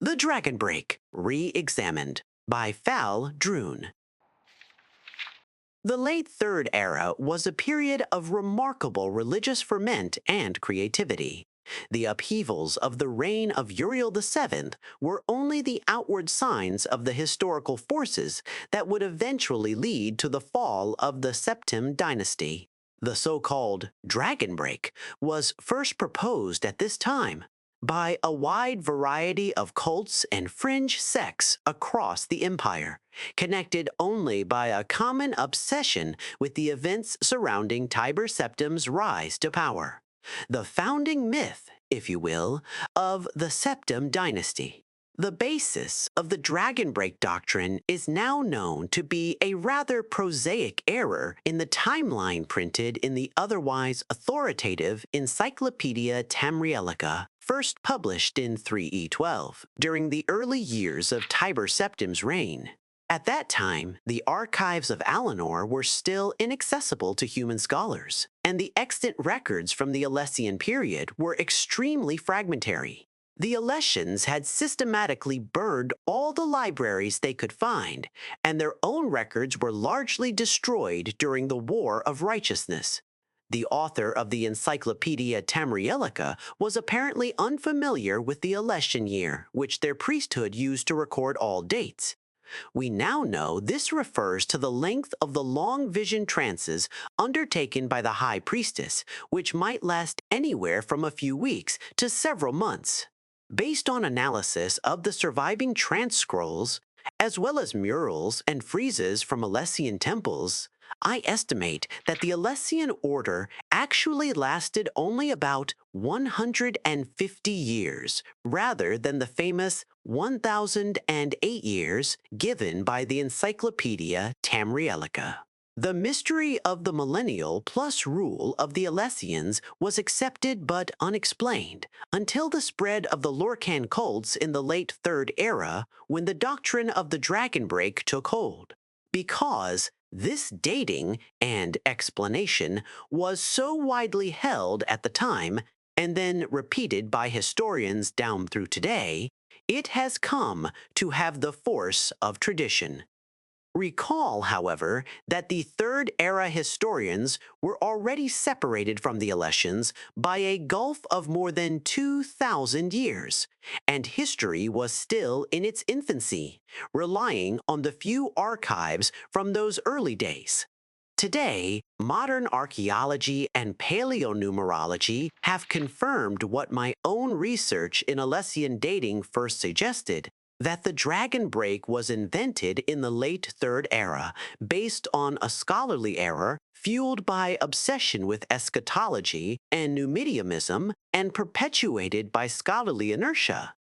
The Dragon Break, Reexamined by Val Droon. The late Third Era was a period of remarkable religious ferment and creativity. The upheavals of the reign of Uriel VII were only the outward signs of the historical forces that would eventually lead to the fall of the Septim dynasty. The so-called Dragon Break was first proposed at this time by a wide variety of cults and fringe sects across the empire, connected only by a common obsession with the events surrounding Tiber Septim's rise to power, the founding myth, if you will, of the Septim dynasty. The basis of the Dragon Break doctrine is now known to be a rather prosaic error in the timeline printed in the otherwise authoritative Encyclopedia Tamrielica, first published in 3E12, during the early years of Tiber Septim's reign. At that time, the archives of Alinor were still inaccessible to human scholars, and the extant records from the Alessian period were extremely fragmentary. The Alessians had systematically burned all the libraries they could find, and their own records were largely destroyed during the War of Righteousness. The author of the Encyclopedia Tamrielica was apparently unfamiliar with the Alessian year, which their priesthood used to record all dates. We now know this refers to the length of the long vision trances undertaken by the high priestess, which might last anywhere from a few weeks to several months. Based on analysis of the surviving trance scrolls, as well as murals and friezes from Alessian temples, I estimate that the Alessian order actually lasted only about 150 years, rather than the famous 1,008 years given by the Encyclopedia Tamrielica. The mystery of the millennial plus rule of the Alessians was accepted but unexplained until the spread of the Lorcan cults in the late Third Era, when the doctrine of the Dragon Break took hold. Because this dating and explanation was so widely held at the time, and then repeated by historians down through today, it has come to have the force of tradition. Recall, however, that the Third Era historians were already separated from the Alessians by a gulf of more than 2,000 years, and history was still in its infancy, relying on the few archives from those early days. Today, modern archaeology and paleonumerology have confirmed what my own research in Alessian dating first suggested, that the Dragon Break was invented in the late Third Era based on a scholarly error fueled by obsession with eschatology and Numidianism and perpetuated by scholarly inertia.